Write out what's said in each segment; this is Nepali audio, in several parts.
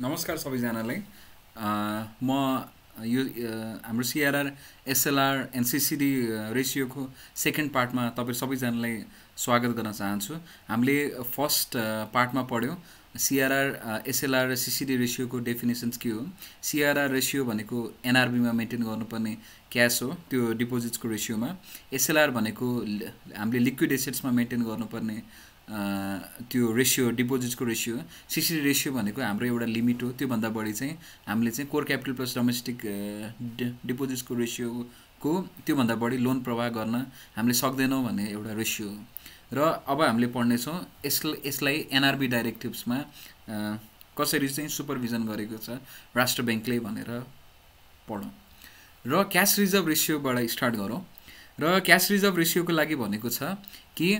नमस्कार सबैजनालाई। म यो हाम्रो सिआरआर एसएलआर एनसीसीडी रेसियोको सेकेन्ड पार्टमा तपाईँ सबैजनालाई स्वागत गर्न चाहन्छु। हामीले फर्स्ट पार्टमा पढ्यौँ सिआरआर एसएलआर र सिसिडी रेसियोको डेफिनेसन्स के हो। सिआरआर रेसियो भनेको एनआरबीमा मेन्टेन गर्नुपर्ने क्यास हो, त्यो डिपोजिट्सको रेसियोमा। एसएलआर भनेको हामीले लिक्विड एसेट्समा मेन्टेन गर्नुपर्ने त्यो रेसियो डिपोजिट्सको रेसियो। सिसिडी रेसियो भनेको हाम्रो एउटा लिमिट हो, त्योभन्दा बढी चाहिँ हामीले चाहिँ कोर क्यापिटल प्लस डोमेस्टिक डिपोजिट्सको रेसियोको त्योभन्दा बढी लोन प्रवाह गर्न हामीले सक्दैनौँ भन्ने एउटा रेसियो हो। र अब हामीले पढ्नेछौँ यसलाई एनआरबी डाइरेक्टिभ्समा कसरी चाहिँ सुपरभिजन गरेको छ राष्ट्र ब्याङ्कले भनेर पढौँ। र क्यास रिजर्भ रेसियोबाट स्टार्ट गरौँ। र क्यास रिजर्भ रेसियोको लागि भनेको छ कि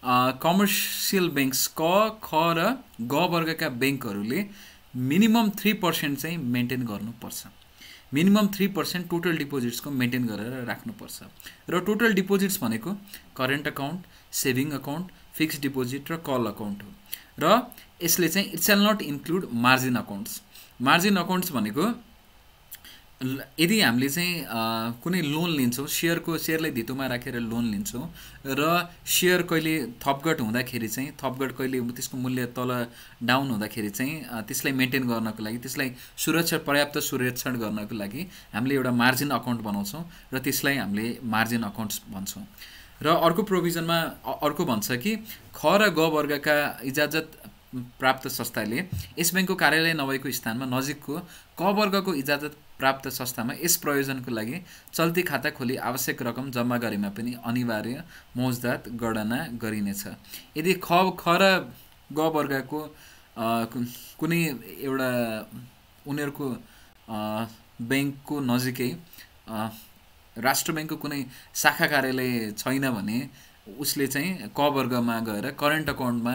कमर्सियल ब्याङ्क्स क ख र ग वर्गका ब्याङ्कहरूले मिनिमम 3% चाहिँ मेन्टेन गर्नुपर्छ। मिनिमम 3% टोटल डिपोजिट्सको मेन्टेन गरेर राख्नुपर्छ। र टोटल डिपोजिट्स भनेको current account, saving account, fixed deposit र कल अकाउन्ट हो। र यसले चाहिँ it shall not include margin accounts. Margin accounts भनेको यदि हामीले चाहिँ कुनै लोन लिन्छौँ, सेयरलाई धितोमा राखेर लोन लिन्छौँ र सेयर कहिले थपघट हुँदाखेरि चाहिँ कहिले त्यसको मूल्य तल डाउन हुँदाखेरि चाहिँ त्यसलाई मेन्टेन गर्नको लागि, त्यसलाई पर्याप्त सुरक्षा गर्नको लागि हामीले एउटा मार्जिन अकाउन्ट बनाउँछौँ र त्यसलाई हामीले मार्जिन अकाउन्ट्स भन्छौँ। र अर्को प्रोभिजनमा अर्को भन्छ कि ख र ग वर्गका इजाजत प्राप्त संस्थाले यस ब्याङ्कको कार्यालय नभएको स्थानमा नजिकको क वर्गको इजाजत प्राप्त संस्थामा यस प्रयोजनको लागि चल्ती खाता खोली आवश्यक रकम जम्मा गरेमा पनि अनिवार्य मौजदात गणना गरिनेछ। यदि ख र ग वर्गको कुनै एउटा उनीहरूको ब्याङ्कको नजिकै राष्ट्र ब्याङ्कको कुनै शाखा कार्यालय छैन भने उसले चाहिँ क वर्गमा गएर करेन्ट अकाउन्टमा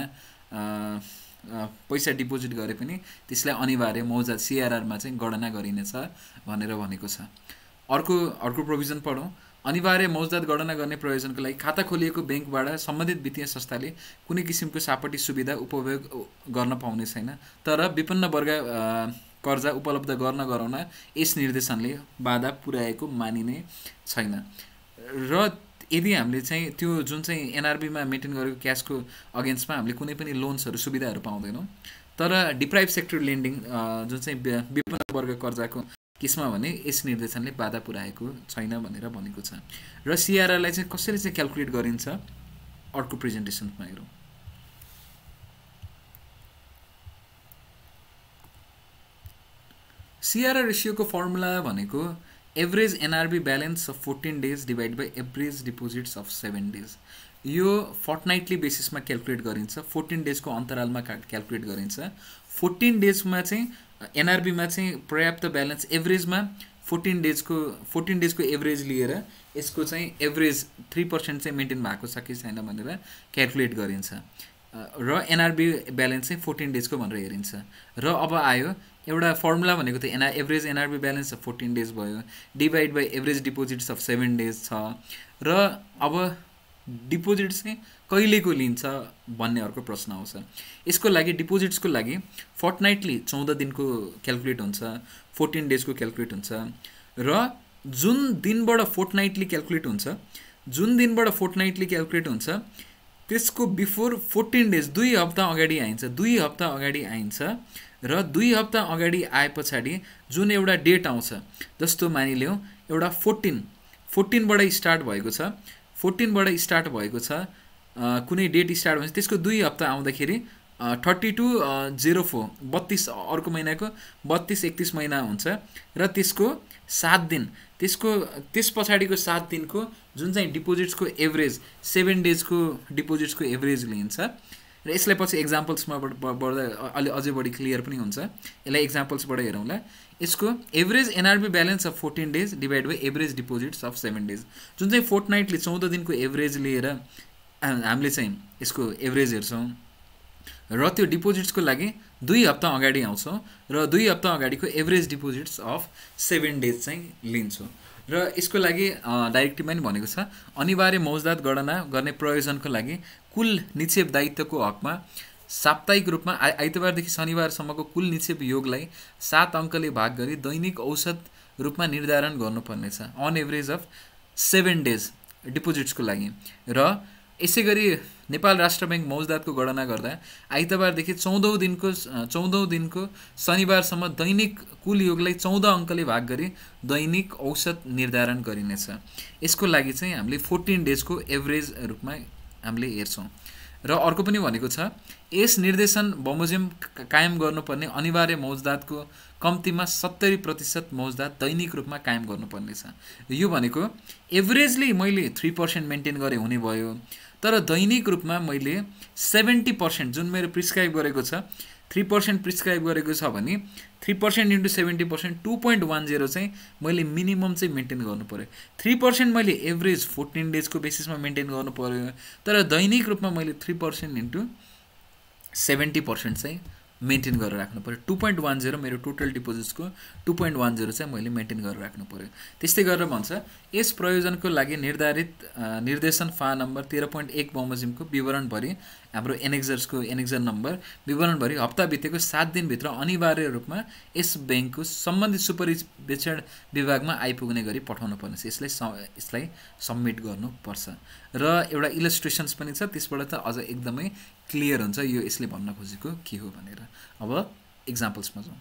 पैसा डिपोजिट गरे पनि त्यसलाई अनिवार्य मौजात सिआरआरमा चाहिँ गणना गरिनेछ भनेर भनेको छ। अर्को प्रोभिजन पढौँ। अनिवार्य मौजात गणना गर्ने प्रयोजनको लागि खाता खोलिएको ब्याङ्कबाट सम्बन्धित वित्तीय संस्थाले कुनै किसिमको सापटी सुविधा उपभोग गर्न पाउने छैन, तर विपन्न वर्ग कर्जा उपलब्ध गराउन यस निर्देशनले बाधा पुर्याएको मानिने छैन। र यदि हामीले चाहिँ त्यो जुन चाहिँ एनआरबीमा मेन्टेन गरेको क्यासको अगेन्स्टमा हामीले कुनै पनि लोन्सहरू सुविधाहरू पाउँदैनौँ, तर डिप्राइभ सेक्टर लेन्डिङ जुन चाहिँ विपन्न वर्ग कर्जाको केसमा भने यस निर्देशनले बाधा पुर्याएको छैन भनेर भनेको छ। र सिआरआरलाई चाहिँ कसरी चाहिँ क्यालकुलेट गरिन्छ अर्को प्रेजेन्टेसनमा हेरौँ। सिआरआर रेसियोको फर्मुला भनेको average NRB balance of 14 days divide by average deposits of 7 days. यो फोर्टनाइटली बेसिसमा क्यालकुलेट गरिन्छ, 14 डेजको अन्तरालमा क्यालकुलेट गरिन्छ। 14 डेजमा चाहिँ एनआरबीमा चाहिँ पर्याप्त ब्यालेन्स एभरेजमा 14 डेजको एभरेज लिएर यसको चाहिँ एभरेज 3% चाहिँ मेन्टेन भएको छ कि छैन भनेर क्यालकुलेट गरिन्छ। र एनआरबी ब्यालेन्स चाहिँ 14 डेजको भनेर हेरिन्छ। र अब आयो एउटा फर्मुला भनेको त average NRB balance of 14 days भयो, divide by average deposits of 7 days छ। र अब डिपोजिट चाहिँ कहिलेको लिन्छ भन्ने अर्को प्रश्न आउँछ। यसको लागि डिपोजिट्सको लागि फोर्टनाइटली 14 दिनको क्यालकुलेट हुन्छ, 14 डेजको क्यालकुलेट हुन्छ। र जुन दिनबाट फोर्टनाइटली क्यालकुलेट हुन्छ त्यसको बिफोर 14 डेज 2 हप्ता अगाडि आइन्छ। 2 हप्ता अगाडि आइन्छ र 2 हप्ता अगाडि आए पछाडि जुन एउटा डेट आउँछ, जस्तो मानिलिउँ एउटा 14बाट स्टार्ट भएको छ, 14बाट स्टार्ट भएको छ कुनै डेट स्टार्ट भएपछि त्यसको 2 हप्ता आउँदाखेरि 32/04 32 अर्को महिनाको 32-31 महिना हुन्छ। र त्यसको 7 दिन त्यस पछाडिको 7 दिनको जुन चाहिँ डिपोजिट्सको एभरेज 7 डेजको डिपोजिट्सको एभरेज लिन्छ। र यसलाई पछि एक्जाम्पल्समा बढ्दा अझै बढी क्लियर पनि हुन्छ। यसलाई एक्जाम्पल्सबाट हेरौँला। यसको average NRB balance of 14 days divide by average deposits of 7 days, जुन चाहिँ फोर्टनाइटली 14 दिनको एभरेज लिएर हामीले चाहिँ यसको एभरेज हेर्छौँ। र त्यो डिपोजिट्सको लागि 2 हप्ता अगाडि आउँछौँ र 2 हप्ता अगाडिको एभरेज डिपोजिट्स अफ 7 डेज चाहिँ लिन्छौँ। र यसको लागि डाइरेक्टिभमा पनि भनेको छ अनिवार्य मौजदात गणना गर्ने प्रयोजनको लागि कुल निक्षेप दायित्वको हकमा साप्ताहिक रूपमा आइतबारदेखि शनिबारसम्मको कुल निक्षेप योगलाई 7 अङ्कले भाग गरी दैनिक औसत रूपमा निर्धारण गर्नुपर्नेछ अन एभरेज अफ 7 डेज डिपोजिट्सको लागि। र यसै गरी नेपाल राष्ट्र ब्याङ्क मौजदातको गणना गर्दा आइतबारदेखि 14औं दिनको शनिबारसम्म दैनिक कुल योगलाई 14 अङ्कले भाग गरी दैनिक औसत निर्धारण गरिनेछ। यसको लागि चाहिँ हामीले 14 डेजको एभरेज रूपमा हामीले हेर्छौँ। र अर्को पनि भनेको छ यस निर्देशन बमोजिम कायम गर्नुपर्ने अनिवार्य मौजदातको कम्तीमा 70% मौजदात दैनिक रूपमा कायम गर्नुपर्नेछ। यो भनेको एभरेजली मैले 3% मेन्टेन गरे हुने भयो, तर दैनिक रूपमा मैले 70% जुन मेरो प्रिस्क्राइब गरेको छ 3% प्रिस्क्राइब गरेको छ भने 3% इन्टु 70% 2.10 चाहिँ मैले मिनिमम चाहिँ मेन्टेन गर्नु पर्यो। 3% मैले एभरेज 14 डेजको बेसिसमा मेन्टेन गर्नु पर्यो, तर दैनिक रूपमा मैले 3% इन्टु 70% चाहिँ मेन्टेन गरेर राख्नु पर्यो। 2.10 मेरो टोटल डिपोजिट्सको 2.10 चाहिँ मैले मेन्टेन गरेर राख्नु पर्यो। त्यस्तै गरेर भन्छ यस प्रयोजनको लागि निर्धारित निर्देशन फा नम्बर 13.1 बमोजिमको विवरण भरि हाम्रो एनेक्जर नम्बर विवरण भरि हप्ता बितेको 7 दिनभित्र अनिवार्य रूपमा यस ब्याङ्कको सम्बन्धित सुपरिवेक्षण विभागमा आइपुग्ने गरी पठाउनु पर्नेछ। यसलाई सबमिट गर्नुपर्छ। र एउटा इलस्ट्रेसन्स पनि छ, त्यसबाट त अझ एकदमै क्लियर हुन्छ यो यसले भन्न खोजेको के हो भनेर। अब एक्जाम्पल्समा जाउँ।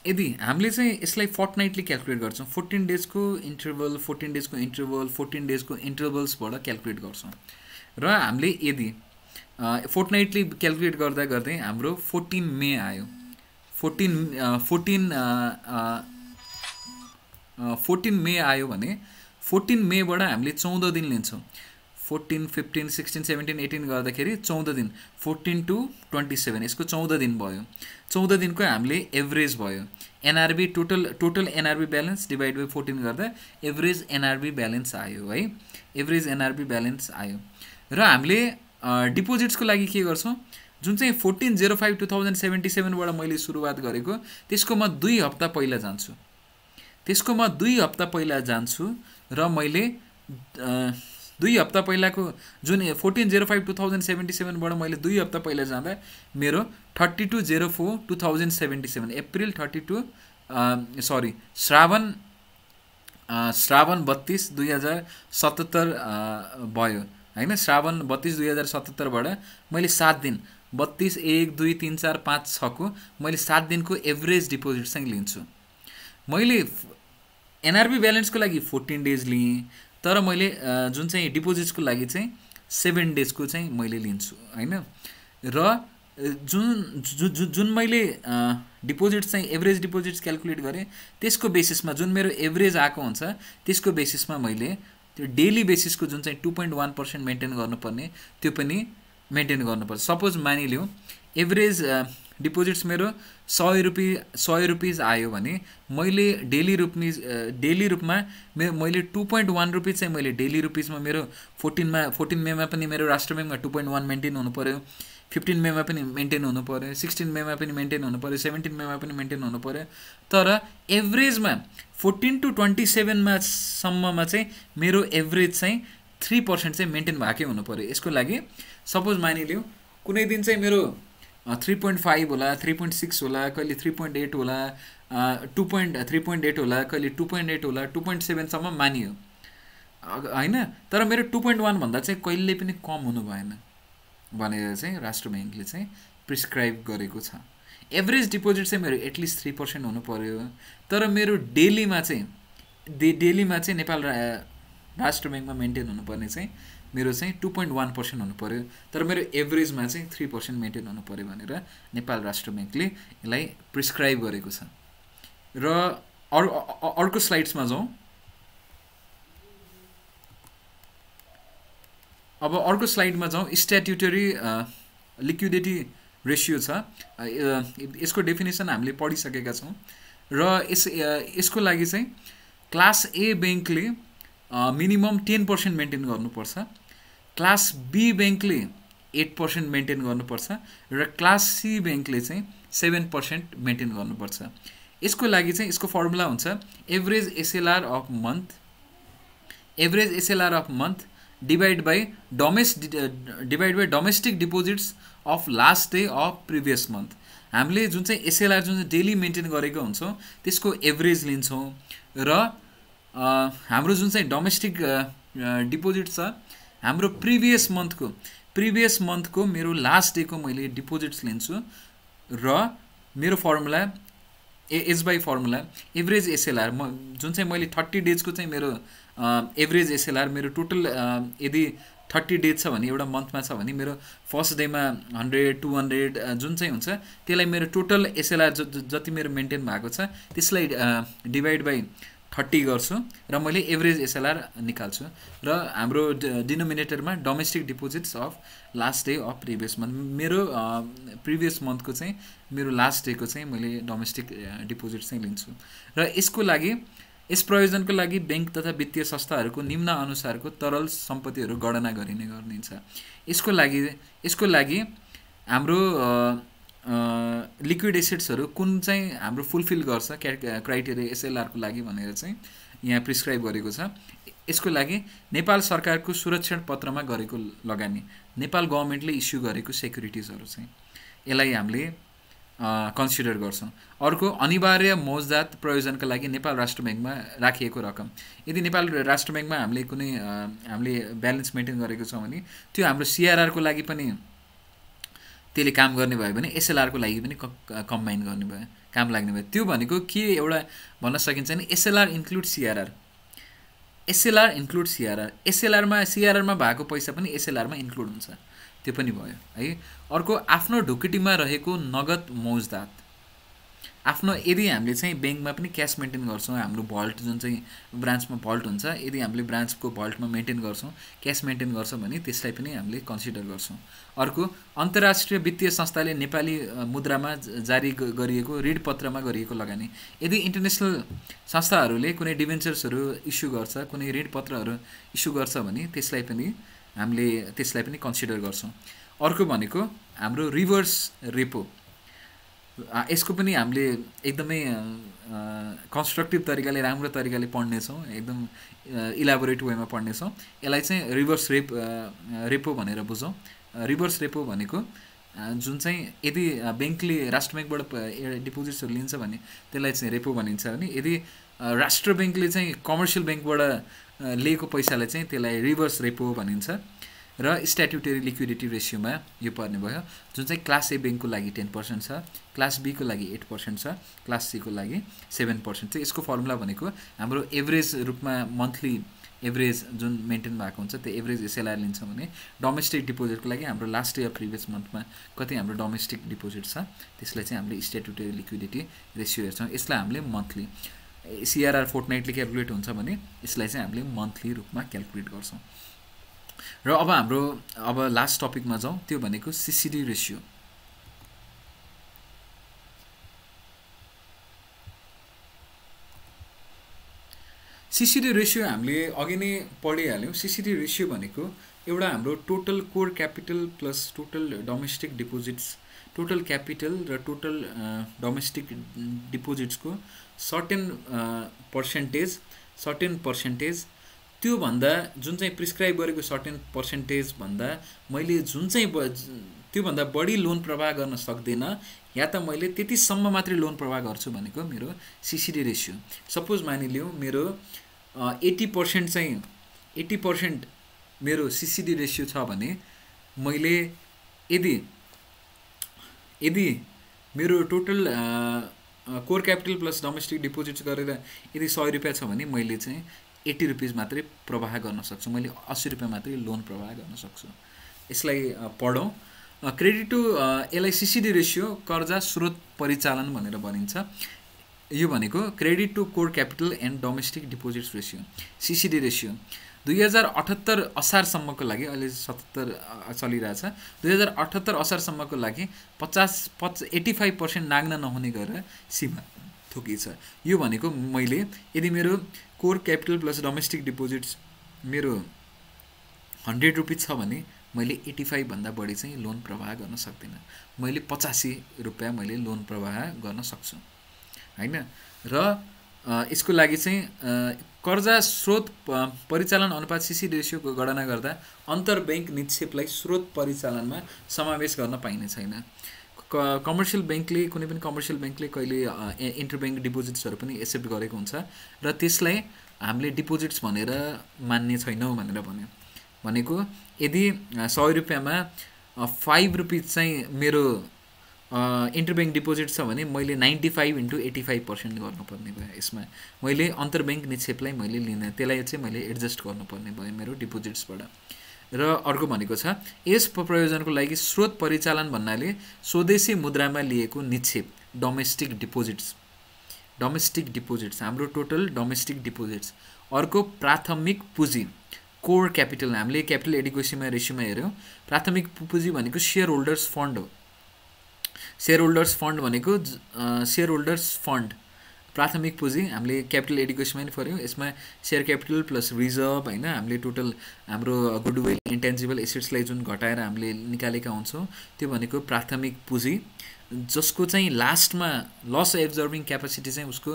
यदि हामीले चाहिँ यसलाई फोर्टनाइटली क्याल्कुलेट गर्छौँ, 14 डेजको इन्टरभल 14 डेजको इन्टरभल्सबाट क्याल्कुलेट गर्छौँ। र हामीले यदि फोर्टनाइटली क्याल्कुलेट गर्दा गर्दै हाम्रो 14 मे आयो। 14 मे आयो भने 14 मेबाट हामीले 14 दिन लिन्छौँ। 14, 15, 16, 17, 18 गर्दाखेरि 14 दिन 14 to 27 यसको 14 दिन भयो। 14 दिनको हामीले एभरेज भयो। NRB total NRB balance divide by 14 गर्दा एभरेज एनआरबी ब्यालेन्स आयो है। एभरेज एनआरबी ब्यालेन्स आयो। र हामीले डिपोजिट्सको लागि के गर्छौँ, जुन चाहिँ 14/05/2077बाट मैले सुरुवात गरेको त्यसको म 2 हप्ता पहिला जान्छु। र मैले 2 हप्ता पहिलाको जुन 14/05/2077बाट मैले 2 हप्ता पहिला जाँदा मेरो 32/04/2077 अप्रिल 32 श्रावण 32 2077 भयो हैन। श्रावण 32 2077बाट मैले 7 दिन 32 1 2 3 4 5 6 को मैले 7 दिनको एभरेज डिपोजिट चाहिँ लिन्छु। मैले एनआरबी ब्यालेन्सको लागि 14 डेज लिएँ, तर मैले जुन चाहिँ डिपोजिट्सको लागि चाहिँ 7 डेजको चाहिँ मैले लिन्छु हैन। र जुन मैले डिपोजिट्स चाहिँ एभरेज डिपोजिट्स क्याल्कुलेट गरेँ त्यसको बेसिसमा जुन मेरो एभरेज आएको हुन्छ त्यसको बेसिसमा मैले त्यो डेली बेसिसको जुन चाहिँ 2.1% मेन्टेन गर्नुपर्ने त्यो पनि मेन्टेन गर्नुपर्छ। सपोज मानिलिउँ एभरेज डिपोजिट्स मेरो 100 रुपियाँ आयो भने मैले डेली रूपमा मैले 2.1 रुपियाँ चाहिँ मैले डेली रुपिसमा मेरो 14 मेमा पनि मेरो राष्ट्र ब्याङ्कमा 2.1 मेन्टेन हुनु पर्यो, 15 मेमा पनि मेन्टेन हुनु पर्यो, 16 मेमा पनि मेन्टेन हुनु पर्यो, 17 मेमा पनि मेन्टेन हुनु पर्यो। तर एभरेजमा 14 to 27 सम्ममा चाहिँ मेरो एभरेज चाहिँ 3% चाहिँ मेन्टेन भएकै हुनु पर्यो। यसको लागि सपोज मानिलिउँ कुनै दिन चाहिँ मेरो 3.5 होला, 3.6 होला, कहिले 3.8 होला, 3.8 होला, कहिले 2.8 होला, 2.7 सम्म मानियो हैन। तर मेरो 2.1 भन्दा चाहिँ कहिले पनि कम हुनु भएन भनेर चाहिँ राष्ट्र ब्याङ्कले चाहिँ प्रिस्क्राइब गरेको छ। एभरेज डिपोजिट चाहिँ मेरो एटलिस्ट 3% हुनु पर्यो, तर मेरो डेलीमा चाहिँ नेपाल राष्ट्र ब्याङ्कमा मेन्टेन हुनुपर्ने चाहिँ मेरो चाहिँ 2.1% हुनु पर्यो, तर मेरो एभरेजमा चाहिँ 3% मेन्टेन हुनु पर्यो भनेर नेपाल राष्ट्र ब्याङ्कले यसलाई प्रिस्क्राइब गरेको छ। र अर्को स्लाइड्समा जाउँ। अब अर्को स्लाइडमा जाउँ। स्ट्याट्युटरी लिक्विडिटी रेसियो छ, यसको डेफिनेसन हामीले पढिसकेका छौँ। र यसको लागि चाहिँ क्लास ए ब्याङ्कले मिनिमम 10% मेन्टेन गर्नुपर्छ, क्लास बी ब्याङ्कले 8% मेन्टेन गर्नुपर्छ र क्लास सी ब्याङ्कले चाहिँ 7% मेन्टेन गर्नुपर्छ। यसको लागि चाहिँ यसको फर्मुला हुन्छ average SLR of month divide by domestic deposits of last day of previous month. हामीले जुन चाहिँ एसएलआर जुन चाहिँ डेली मेन्टेन गरेको हुन्छौँ त्यसको एभरेज लिन्छौँ र हाम्रो जुन चाहिँ डोमेस्टिक डिपोजिट छ हाम्रो प्रिभियस मन्थको मेरो लास्ट डेको मैले डिपोजिट्स लिन्छु र मेरो formula as by formula average SLR जुन चाहिँ मैले 30 डेजको चाहिँ मेरो एभरेज एसएलआर मेरो टोटल यदि 30 डेज छ भने एउटा मन्थमा छ भने मेरो फर्स्ट डेमा 100 200 जुन चाहिँ हुन्छ त्यसलाई मेरो टोटल एसएलआर जति मेरो मेन्टेन भएको छ त्यसलाई डिभाइड बाई 30 गर्छु र मैले एभरेज एसएलआर निकाल्छु र हाम्रो डिनोमिनेटरमा domestic deposits of last day of previous month मेरो प्रिभियस मन्थको चाहिँ मेरो लास्ट डेको चाहिँ मैले डोमेस्टिक डिपोजिट चाहिँ लिन्छु र यस प्रयोजनको लागि बैंक तथा वित्तीय संस्थाहरूको निम्न अनुसारको तरल सम्पत्तिहरू गणना गरिन्छ। यसको लागि हाम्रो लिक्विड एसेट्सहरू कुन चाहिँ हाम्रो फुलफिल गर्छ क्राइटेरिया एसएलआरको लागि भनेर चाहिँ यहाँ प्रिस्क्राइब गरेको छ। यसको लागि नेपाल सरकारको सुरक्षण पत्रमा गरेको लगानी, नेपाल गभर्मेन्टले इस्यु गरेको सेक्युरिटिजहरू चाहिँ यसलाई हामीले कन्सिडर गर्छौँ। अर्को अनिवार्य मौजदात प्रयोजनका लागि नेपाल राष्ट्र ब्याङ्कमा राखिएको रकम, यदि नेपाल राष्ट्र ब्याङ्कमा हामीले ब्यालेन्स मेन्टेन गरेको छौँ भने त्यो हाम्रो सिआरआरको लागि पनि त्यसले काम गर्ने भयो भने एसएलआरको लागि पनि कम्बाइन गर्ने भयो, काम लाग्ने भयो। त्यो भनेको के एउटा भन्न सकिन्छ भने एसएलआर इन्क्लुड सिआरआर, एसएलआरमा सिआरआरमा भएको पैसा पनि एसएलआरमा इन्क्लुड हुन्छ, त्यो पनि भयो है। अर्को आफ्नो ढुकुटीमा रहेको नगद मौजदात, आफ्नो यदि हामीले चाहिँ ब्याङ्कमा पनि क्यास मेन्टेन गर्छौँ, हाम्रो भल्ट जुन चाहिँ ब्रान्चमा भल्ट हुन्छ, यदि हामीले ब्रान्चको भल्टमा मेन्टेन गर्छौँ, क्यास मेन्टेन गर्छौँ भने त्यसलाई पनि हामीले कन्सिडर गर्छौँ। अर्को अन्तर्राष्ट्रिय वित्तीय संस्थाले नेपाली मुद्रामा जारी गरिएको ऋणपत्रमा गरिएको लगानी, यदि इन्टरनेसनल संस्थाहरूले कुनै डिभेन्चर्सहरू इस्यु गर्छ, कुनै ऋणपत्रहरू इस्यु गर्छ भने त्यसलाई पनि कन्सिडर गर्छौँ। अर्को भनेको हाम्रो रिभर्स रेपो, यसको पनि हामीले एकदमै कन्स्ट्रक्टिभ तरिकाले राम्रो तरिकाले पढ्नेछौँ, एकदम इलाबोरेट वेमा पढ्नेछौँ। यसलाई चाहिँ रिभर्स रेपो भनेर बुझौँ। रिभर्स रेपो भनेको जुन चाहिँ यदि ब्याङ्कले राष्ट्र ब्याङ्कबाट डिपोजिट्सहरू लिन्छ भने त्यसलाई चाहिँ रेपो भनिन्छ भने यदि राष्ट्र ब्याङ्कले चाहिँ कमर्सियल ब्याङ्कबाट लिएको पैसालाई चाहिँ त्यसलाई रिभर्स रेपो भनिन्छ र स्ट्याट्युटरी लिक्विडिटी रेसियोमा यो पर्ने भयो। जुन चाहिँ क्लास ए ब्याङ्कको लागि 10% छ, क्लास बीको लागि 8% छ, क्लास सीको लागि 7% छ। यसको फर्मुला भनेको हाम्रो एभरेज रूपमा मन्थली एभरेज जुन मेन्टेन भएको हुन्छ त्यो एभरेज एसएलआर लिन्छ भने डोमेस्टिक डिपोजिटको लागि हाम्रो लास्ट इयर प्रिभियस मन्थमा कति हाम्रो डोमेस्टिक डिपोजिट छ त्यसलाई चाहिँ हामीले स्ट्याट्युटरी लिक्विडिटी रेसियो हेर्छौँ। यसलाई हामीले मन्थली सिआरआर फोर्टनाइटली क्यालकुलेट हुन्छ भने यसलाई चाहिँ हामीले मन्थली रूपमा क्यालकुलेट गर्छौँ। र अब लास्ट टपिकमा जाउँ, त्यो भनेको सिसिडी रेसियो। सिसिडी रेसियो हामीले अघि नै पढिहाल्यौँ। सिसिडी रेसियो भनेको एउटा हाम्रो total core capital plus total domestic deposits, total capital र टोटल डोमेस्टिक डिपोजिट्सको सर्टेन पर्सेन्टेज त्योभन्दा जुन चाहिँ प्रिस्क्राइब गरेको सर्टेन पर्सेन्टेज भन्दा मैले जुन चाहिँ त्योभन्दा बढी लोन प्रवाह गर्न सक्दैन या त मैले त्यतिसम्म मात्रै लोन प्रवाह गर्छु भनेको मेरो सिसिडी रेसियो। सपोज मानिलिउँ मेरो 80% मेरो सिसिडी रेसियो छ भने मैले यदि मेरो total core capital plus domestic deposits गरेर यदि 100 रुपियाँ छ भने मैले चाहिँ 80 रुपियाँ मात्रै प्रवाह गर्न सक्छु, मैले 80 रुपियाँ मात्रै लोन प्रवाह गर्न सक्छु। यसलाई पढौँ। क्रेडिट टु यसलाई सिसिडी रेसियो कर्जा स्रोत परिचालन भनेर भनिन्छ। यो भनेको credit to core capital and domestic deposits ratio, CCD ratio 2078 असारसम्मको लागि, अहिले 77 चलिरहेछ, 2078 असारसम्मको लागि 85% नाग्न नहुने गरेर सीमा थोकिन्छ। यो भनेको मैले यदि मेरो core capital plus domestic deposits मेरो 100 रुपियाँ छ भने मैले 85 भन्दा बढी चाहिँ लोन प्रवाह गर्न सक्दिनँ, मैले 85 रुपियाँ मैले लोन प्रवाह गर्न सक्छु हैन। र यसको लागि चाहिँ कर्जा स्रोत परिचालन अनुपात सीसी रेसियोको गणना गर्दा अन्तर्ब्याङ्क निक्षेपलाई स्रोत परिचालनमा समावेश गर्न पाइने छैन। कमर्सियल ब्याङ्कले कुनै पनि कमर्सियल ब्याङ्कले कहिले इन्टरब्याङ्क डिपोजिट्सहरू पनि एक्सेप्ट गरेको हुन्छ र त्यसलाई हामीले डिपोजिट्स भनेर मान्ने छैनौँ भनेर भन्यो। भनेको यदि 100 रुपियाँमा 5 रुपिज चाहिँ मेरो इन्टरब्याङ्क डिपोजिट छ भने मैले 95 × 85% गर्नुपर्ने भयो। यसमा मैले अन्तर्ब्याङ्क निक्षेपलाई मैले लिन त्यसलाई चाहिँ मैले एडजस्ट गर्नुपर्ने भयो मेरो डिपोजिट्सबाट। र अर्को भनेको छ यस प्रयोजनको लागि स्रोत परिचालन भन्नाले स्वदेशी मुद्रामा लिएको निक्षेप डोमेस्टिक डिपोजिट्स हाम्रो टोटल डोमेस्टिक डिपोजिट्स। अर्को प्राथमिक पुँजी कोर क्यापिटल, हामीले क्यापिटल एडिक्वेसीमा रेसियोमा हेऱ्यौँ। प्राथमिक पुँजी भनेको सेयर होल्डर्स फन्ड हो। सेयर होल्डर्स फन्ड प्राथमिक पुँजी हामीले क्यापिटल एडिक्वेसीमा पनि पऱ्यौँ। यसमा सेयर क्यापिटल प्लस रिजर्भ होइन, हामीले टोटल हाम्रो गुडविल इन्टेन्जिबल एसेट्सलाई जुन घटाएर हामीले निकालेका हुन्छौँ त्यो भनेको प्राथमिक पुँजी, जसको चाहिँ लास्टमा लस एब्जर्भिङ क्यापेसिटी चाहिँ उसको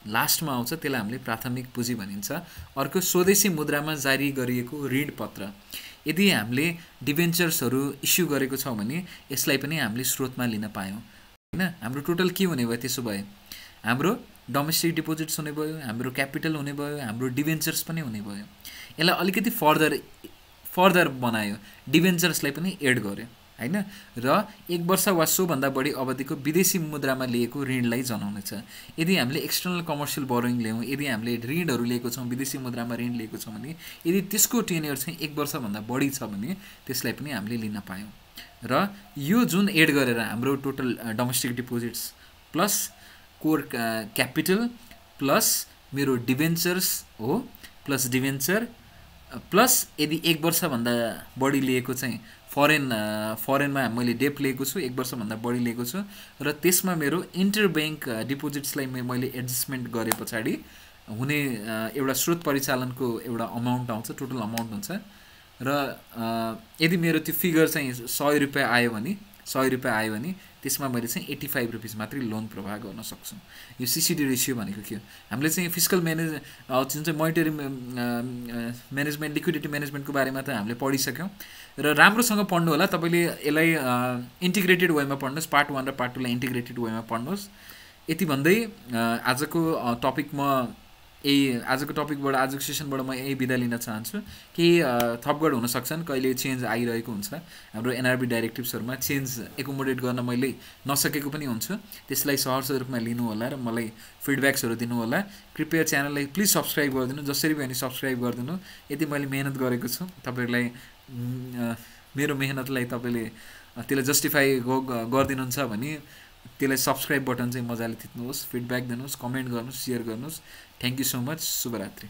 लास्टमा आउँछ, त्यसलाई हामीले प्राथमिक पुँजी भनिन्छ। अर्को स्वदेशी मुद्रामा जारी गरिएको ऋणपत्र, यदि हामीले डिभेन्चर्सहरू इस्यु गरेको छौँ भने यसलाई पनि हामीले स्रोतमा लिन पायौँ होइन। हाम्रो टोटल के हुने भयो त्यसो भए? हाम्रो डोमेस्टिक डिपोजिट्स हुने भयो, हाम्रो क्यापिटल हुने भयो, हाम्रो डिभेन्चर्स पनि हुने भयो। यसलाई अलिकति फर्दर बनायो, डिभेन्चर्सलाई पनि एड गर्यो होइन। र 1 वर्ष वा सोभन्दा बढी अवधिको विदेशी मुद्रामा लिएको ऋणलाई जनाउनेछ। यदि हामीले एक्सटर्नल कमर्सियल बोरोइङ ल्यायौँ, यदि हामीले ऋणहरू लिएको छौँ, विदेशी मुद्रामा ऋण लिएको छौँ भने यदि त्यसको टेन्युर चाहिँ 1 वर्षभन्दा बढी छ भने त्यसलाई पनि हामीले लिन पायौँ। र यो जुन एड गरेर हाम्रो total domestic deposits plus core capital plus मेरो डिभेन्चर्स हो प्लस डिभेन्चर प्लस यदि 1 वर्षभन्दा बढी लिएको चाहिँ फरेनमा मैले डेप लिएको छु, 1 वर्षभन्दा बढी लिएको छु र त्यसमा मेरो इन्टरब्याङ्क डिपोजिट्सलाई मैले एडजस्टमेन्ट गरे पछाडि हुने एउटा स्रोत परिचालनको एउटा अमाउन्ट आउँछ, टोटल अमाउन्ट हुन्छ। र यदि मेरो त्यो फिगर चाहिँ 100 रुपियाँ आयो भने त्यसमा मैले चाहिँ 85 रुपिस मात्रै लोन प्रवाह गर्न सक्छु। यो सिसिडी रेसियो भनेको के हो? हामीले चाहिँ फिस्कल जुन चाहिँ मोनिटरी म्यानेजमेन्ट लिक्विडिटी म्यानेजमेन्टको बारेमा त हामीले पढिसक्यौँ र राम्रोसँग पढ्नु होला। तपाईँले यसलाई इन्टिग्रेटेड वेमा पढ्नुहोस्, पार्ट 1 र पार्ट 2 लाई इन्टिग्रेटेड वेमा पढ्नुहोस्। यति भन्दै आजको टपिकबाट आजको सेसनबाट म यही बिदा लिन चाहन्छु। केही थपगड हुन सक्छन्, कहिले चेन्ज आइरहेको हुन्छ, हाम्रो एनआरबी डाइरेक्टिभ्सहरूमा चेन्ज एकोमोडेट गर्न मैले नसकेको पनि हुन्छु। त्यसलाई सहर्ष रूपमा लिनु होला र मलाई फिडब्याक्सहरू दिनु होला। कृपया च्यानललाई प्लिज सब्सक्राइब गरिदिनु, जसरी पनि सब्सक्राइब गरिदिनु। यदि मैले मेहनत गरेको छु, तपाईँहरूलाई मेरो मेहनतलाई तपाईँले त्यसलाई जस्टिफाई गरिदिनुहुन्छ भने त्यसलाई सब्सक्राइब बटन चाहिँ मजाले थिच्नुहोस्, फिडब्याक दिनुहोस्, कमेन्ट गर्नुहोस्, सेयर गर्नुहोस्। Thank you so much. शुभरात्रि।